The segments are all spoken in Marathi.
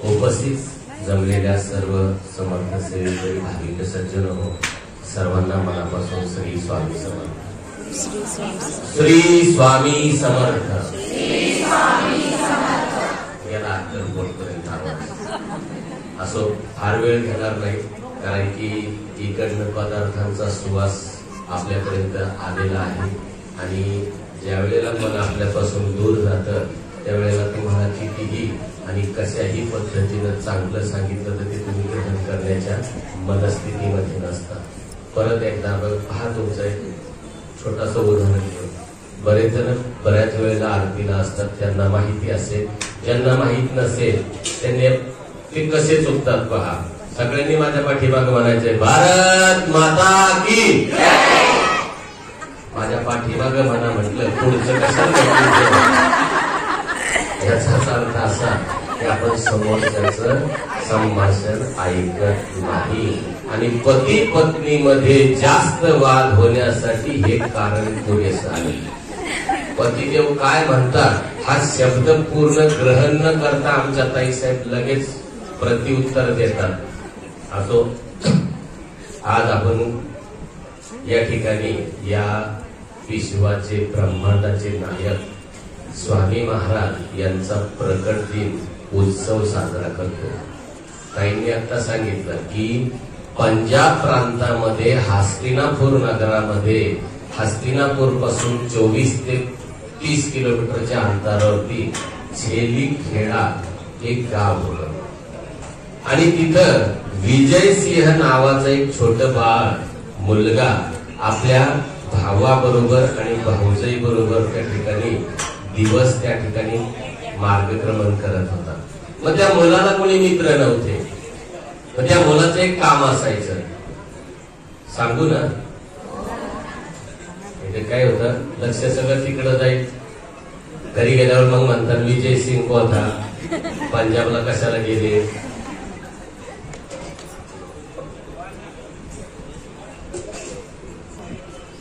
उपस्थित जमलेल्या सर्व समर्थ सेवेकरी भाविक सज्जन हो, सर्वांना मनापासून श्री स्वामी समर्थ. श्री स्वामी समर्थ. याला अक्कल बोलपर्यंत असो फार वेळ घेणार नाही, कारण की इकडनं पदार्थांचा सुवास आपल्यापर्यंत आलेला आहे आणि ज्या वेळेला मन आपल्यापासून दूर जातं त्यावेळेला तुम्हाला कितीही आणि कशाही पद्धतीनं चांगलं सांगितलं तर ते तुम्ही ग्रहण करण्याच्या मनस्थितीमध्ये नसता. परत एकदा पहा तुमचं एक छोटंसं उदाहरण घेऊ. बरेच जण बऱ्याच वेळेला आरतीला असतात, त्यांना माहिती असेल, ज्यांना माहित नसेल त्यांनी ते कसे चुकतात पहा. सगळ्यांनी माझ्या पाठीमाग म्हणायचंय भारत माता की. माझ्या पाठीमाग म्हणा म्हटलं, पुढचं कशाला. याचाच अर्थ असा की आपण समोरच्याचं संभाषण ऐकत नाही आणि पती पत्नीमध्ये जास्त वाद होण्यासाठी हे कारण पुरेसं आहे. पतिदेव काय म्हणतात हा शब्द पूर्ण ग्रहण न करता आमच्या ताईसाहेब लगेच प्रत्युत्तर देतात. असो, आज आपण या ठिकाणी या विश्वाचे ब्रह्मांडाचे नायक स्वामी महाराज यांचा प्रकट दिन उत्सव साजरा करतो. ताईंनी आता सांगितलं की पंजाब प्रांतामध्ये हस्तिनापूर नगरामध्ये हस्तिनापूर पासून 24 ते 30 किलोमीटरच्या अंतरावरती छेली खेडा एक गाव होतं आणि तिथं विजयसिंह नावाचं एक छोटं बाळ मुलगा आपल्या भावाबरोबर आणि भाऊजाई बरोबर त्या ठिकाणी दिवस त्या ठिकाणी मार्गक्रमण करत होता. मग त्या मुलाला कोणी मित्र नव्हते. मग त्या मुलाचं एक काम असायचं, सांगू ना, काय होतं, लक्ष सगळं तिकडं जाईल. घरी गेल्यावर मग म्हणतात विजय सिंग कोथा पंजाबला कशाला गेले.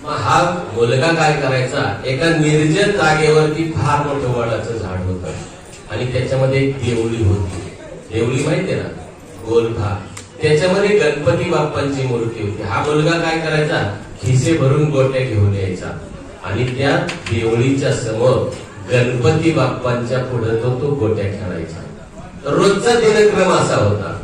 हा मुलगा काय करायचा, एका निर्जन जागेवरती फार मोठं वडाचं झाड होतं आणि त्याच्यामध्ये एक देवळी होती. देवळी माहितीये ना, गोलफा, त्याच्यामध्ये गणपती बाप्पांची मूर्ती होती. हा मुलगा काय करायचा, खिसे भरून गोट्या घेऊन यायचा आणि त्या देवळीच्या समोर गणपती बाप्पांच्या पुढे तो गोट्या खेळायचा. रोजचा दिनक्रम असा होता.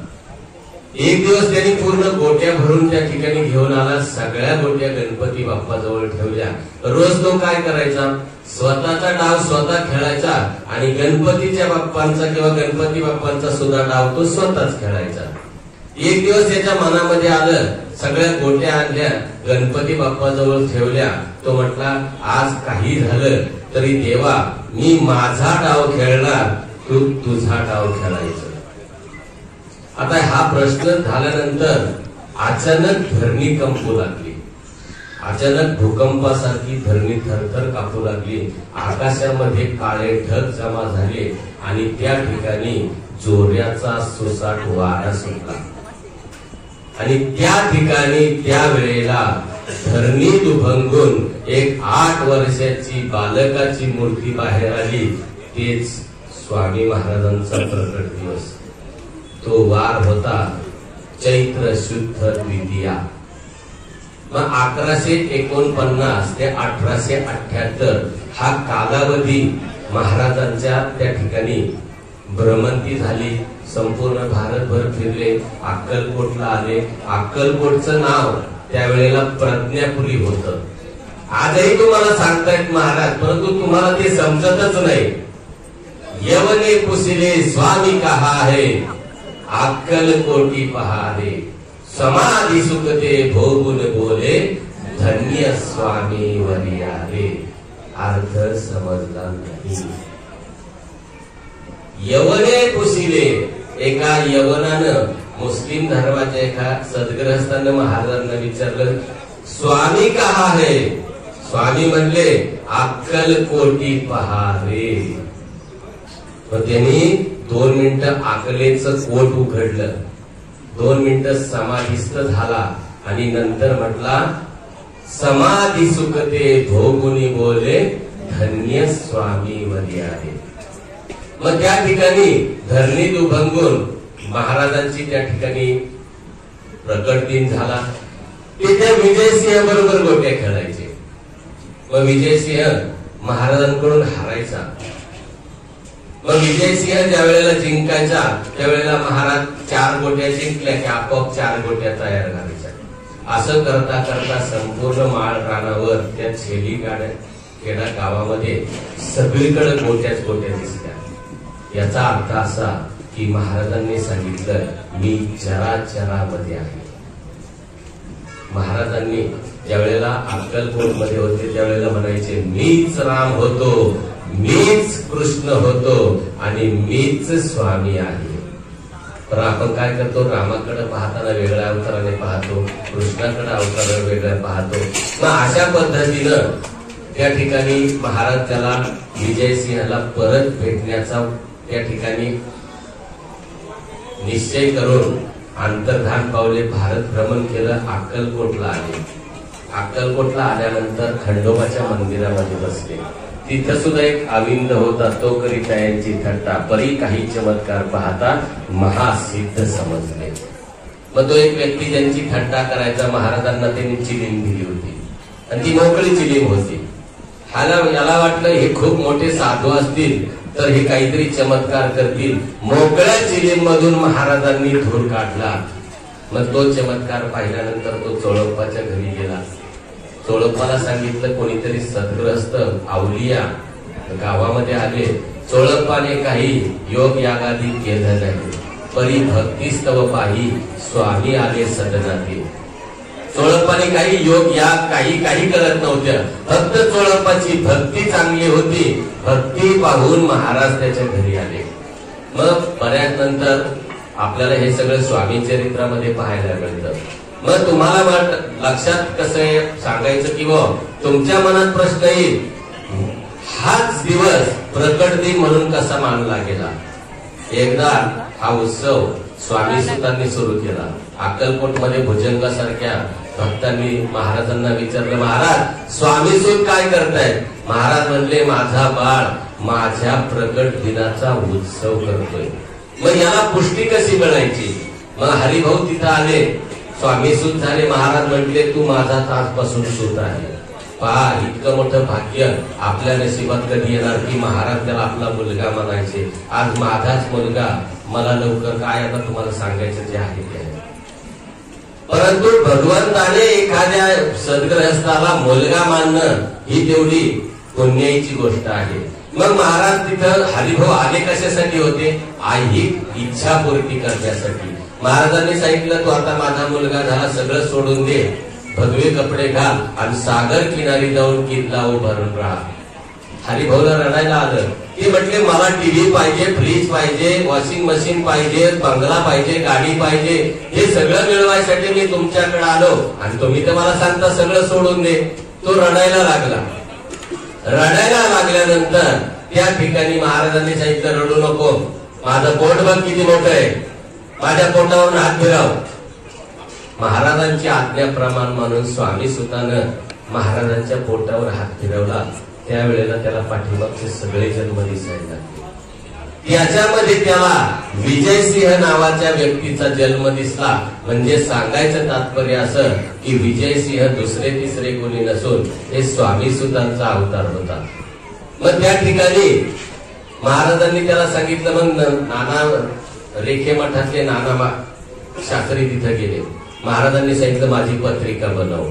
एक दिवस त्यांनी पूर्ण गोट्या भरून त्या ठिकाणी घेऊन आला. सगळ्या गोट्या गणपती बाप्पा जवळ ठेवल्या. रोज तो काय करायचा, स्वतःचा डाव स्वतः खेळायचा आणि गणपतीच्या बाप्पांचा किंवा गणपती बाप्पांचा सुद्धा डाव तो स्वतःच खेळायचा. एक दिवस त्याच्या मनामध्ये आलं, सगळ्या गोट्या आणल्या, गणपती बाप्पा जवळ ठेवल्या. तो म्हटला आज काही झालं तरी देवा मी माझा डाव खेळणार, तू तुझा डाव खेळायचा. आता हा प्रश्न झाल्यानंतर अचानक धरणी कंपू लागली. अचानक भूकंपासारखी धरणी थरथर कापू लागली. आकाशामध्ये काळे ढग जमा झाले आणि त्या ठिकाणी जोराचा सुसाट वारा सुटला आणि त्या ठिकाणी त्या वेळेला धरणी दुभंगून एक 8 वर्षाची बालकाची मूर्ती बाहेर आली. तेच स्वामी महाराजांचा प्रकट दिवस. तो वार होता चैत्र शुद्ध द्वितीया. मग 1149 ते 1878 हा कालावधी महाराजांच्या त्या ठिकाणी भ्रमंती झाली. संपूर्ण भारतभर फिरले, अक्कलकोटला आले. अक्कलकोटचं नाव त्यावेळेला प्रज्ञापुरी होतं. आजही तुम्हाला सांगतायत महाराज, परंतु तुम्हाला ते समजतच नाही. यवने पुसिले स्वामी कहा है, अक्कलकोटी पहारे, समाधी सुखते भोगुन बोले, धन्य स्वामी वरियारे. अर्थ समजला नाही. यवने पुसिले, एका यवनानं मुस्लिम धर्माच्या एका सद्ग्रहस्थानं महाराजांना विचारलं स्वामी कहा है. स्वामी म्हणले अक्कलकोटी पहारे. मग त्यांनी 2 मिनिटं अकलेचं कोट उघडलं, 2 मिनिटं समाधीस्थ झाला आणि नंतर म्हटला समाधी सुखते भोगुनी बोले, धन्य स्वामी वरियारे. मग त्या ठिकाणी धरणी दुभंगून महाराजांची त्या ठिकाणी प्रकट दिन झाला. ते त्या विजयसिंह बरोबर गोट्या खेळायचे. मग विजयसिंह महाराजांकडून हारायचा. मग विजयसिंह ज्या वेळेला जिंकायचा त्यावेळेला महाराज 4 गोट्या जिंकल्या की आपोआप 4 गोट्या तयार करायच्या. असं करता करता संपूर्ण माळ रानावर त्या छेली गाड्या खेडा गावामध्ये सगळीकडे गोट्याच गोट्या दिसल्या. याचा अर्थ असा की महाराजांनी सांगितलं मी चराचरामध्ये आहे. महाराजांनी ज्या वेळेला अक्कलकोट मध्ये होते त्यावेळेला म्हणायचे मीच राम होतो, मीच कृष्ण होतो आणि मीच स्वामी आहे. पण आपण काय करतो, रामाकडे पाहताना वेगळ्या अवताराने पाहतो, कृष्णाकडे अवतार वेगळ्या पाहतो. मग अशा पद्धतीनं त्या ठिकाणी महाराज त्याला विजयसिंहाला परत भेटण्याचा त्या ठिकाणी निश्चय करून अंतर्धान पावले भारत भ्रमण केलं. अक्कलकोटला आले. अक्कलकोटला आल्यानंतर खंडोबाच्या मंदिरामध्ये बसले. तिथं सुद्धा एक अविंद होता, तो करिता यांची थट्टा, परी काही चमत्कार पाहता महासिद्ध समजले. मग तो एक व्यक्ती ज्यांची थट्टा करायचा महाराजांना त्यांनी चिलीम दिली होती आणि ती मोकळी चिलीम होती. याला वाटलं हे खूप मोठे साधू असतील तर हे काहीतरी चमत्कार करतील. मोकळ्या चिलीम मधून महाराजांनी धूर काढला. मग तो चमत्कार पाहिल्यानंतर तो चोळप्पाच्या घरी गेला. चोळप्पाला सांगितलं कोणीतरी सद्ग्रस्त अवलिया गावामध्ये आले. चोळप्पाने काही योग यागादी केलं नाही. परी भक्तीस्तव पाही स्वामी आले सदनाती. चोळप्पाने काही योग या काही करत नव्हत्या. फक्त चोळप्पाची भक्ती चांगली होती. भक्ती पाहून महाराज त्याच्या घरी आले. मग बऱ्याच नंतर आपल्याला हे सगळं स्वामी चरित्रामध्ये पाहायला मिळतं. मग तुम्हाला लक्षात कसं सांगायचं की तुमच्या मनात प्रश्न येईल हाच दिवस प्रकट दिन म्हणून कसा मानला गेला. एकदा हा उत्सव स्वामी सुतांनी सुरू केला. अक्कलकोटमध्ये भुजंगासारख्या भक्तांनी महाराजांना विचारलं महाराज स्वामी सूत काय करतायत. महाराज म्हणले माझा बाळ माझ्या प्रकट दिनाचा उत्सव करतोय. मग याला पुष्टी कशी मिळायची. मग हरिभाऊ तिथं आले. स्वामी सूत झाले. महाराज म्हटले तू माझा आजपासून सूत आहे. पहा इतकं मोठं भाग्य आपल्या नशिबात कधी येणार की महाराज त्याला आपला मुलगा म्हणायचे. आज माझाच मुलगा. मला लवकर काय आता तुम्हाला सांगायचं जे आहे ते. परंतु भगवंताने एखाद्या सद्ग्रहस्थाला मुलगा मानणं ही तेवढी पुण्याची गोष्ट आहे. मग महाराज तिथं हरिभाऊ आले कशासाठी होते. आई इच्छापूर्ती करण्यासाठी. महाराजांनी सांगितलं तू आता माझा मुलगा झाला सगळं सोडून दे, भगवे कपडे घाल आणि सागर किनारी जाऊन किल्ला उभारून राहा. हरिभाऊला रडायला आलं. ते म्हटले मला टीव्ही पाहिजे, फ्रीज पाहिजे, वॉशिंग मशीन पाहिजे, बंगला पाहिजे, गाडी पाहिजे. हे सगळं मिळवायसाठी मी तुमच्याकडे आलो आणि तुम्ही तर मला सांगता सगळं सोडून दे. तो रडायला लागला. रडायला लागल्यानंतर त्या ठिकाणी महाराजांनी सांगितलं रडू नको, माझं पोट बघ किती मोठं आहे, माझ्या पोटावर हात फिरव. महाराजांची आज्ञाप्रमाण म्हणून स्वामी सुतानं महाराजांच्या पोटावर हात फिरवला. त्यावेळेला त्याला पाठीमागचे सगळे जन्म दिसायला लागले. याच्यामध्ये त्याला विजयसिंह नावाच्या व्यक्तीचा जन्म दिसला. म्हणजे सांगायचं तात्पर्य असं की विजयसिंह दुसरे तिसरे कोणी नसून हे स्वामी सुतांचा अवतार होता. मग त्या ठिकाणी महाराजांनी त्याला सांगितलं. मग नाना रेखे मठातले नाना शास्त्री तिथे गेले. महाराजांनी सांगितलं माझी पत्रिका बनव.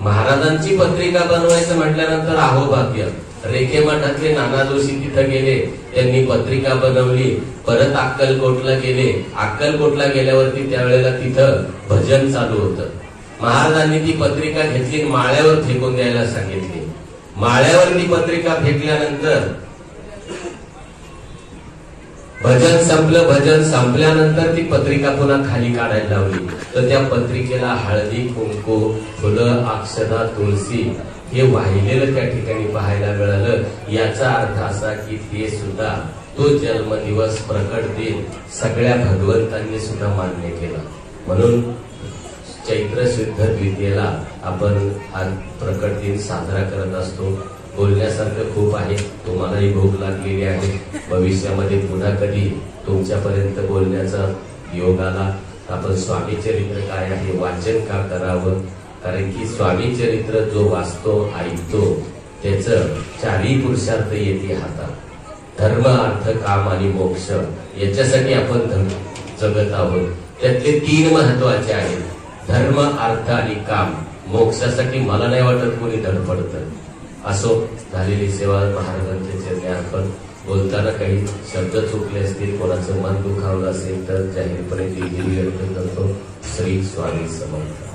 महाराजांची पत्रिका बनवायचं म्हटल्यानंतर अहोभाग्य. रेखे मठातले नाना जोशी तिथं गेले. त्यांनी पत्रिका बनवली. परत अक्कलकोटला गेले. अक्कलकोटला गेल्यावरती त्यावेळेला तिथं भजन चालू होतं. महाराजांनी ती पत्रिका घेतली माळ्यावर फेकून द्यायला सांगितली. माळ्यावर ती पत्रिका फेकल्यानंतर भजन संपलं. भजन संपल्यानंतर ती पत्रिका पुन्हा खाली काढायला लावली. तर त्या पत्रिकेला हळदी कुंकू फुलं अक्षदा तुळशी हे वाहिलेलं त्या ठिकाणी पाहायला मिळालं. याचा अर्थ असा की ते सुद्धा तो जन्मदिवस प्रकट दिन सगळ्या भगवंतांनी सुद्धा मान्य केला. म्हणून चैत्र शुद्ध द्वितीयेला आपण हा प्रकट दिन साजरा करत असतो. बोलण्यासारखं खूप आहे. तुम्हालाही भूक लागलेली आहे. भविष्यामध्ये पुन्हा कधी तुमच्यापर्यंत बोलण्याचा योग आला आपण स्वामी चरित्र काय आहे वाचन का करावं. कारण की स्वामी चरित्र जो वाचतो ऐकतो त्याचं चारही पुरुषार्थ येते हातात. धर्म अर्थ काम आणि मोक्ष याच्यासाठी आपण जगत आहोत. त्यातले 3 महत्वाचे आहेत. धर्म अर्थ आणि काम. मोक्षासाठी मला नाही वाटत कोणी धडपडतं. असो झालेली सेवा महाराजांच्या चरणी अर्पण. बोलताना काही शब्द चुकले असतील कोणाचं मन दुखावलं असेल तर जाहीरपणे दिलगिरी व्यक्त करतो. श्री स्वामी समर्थ.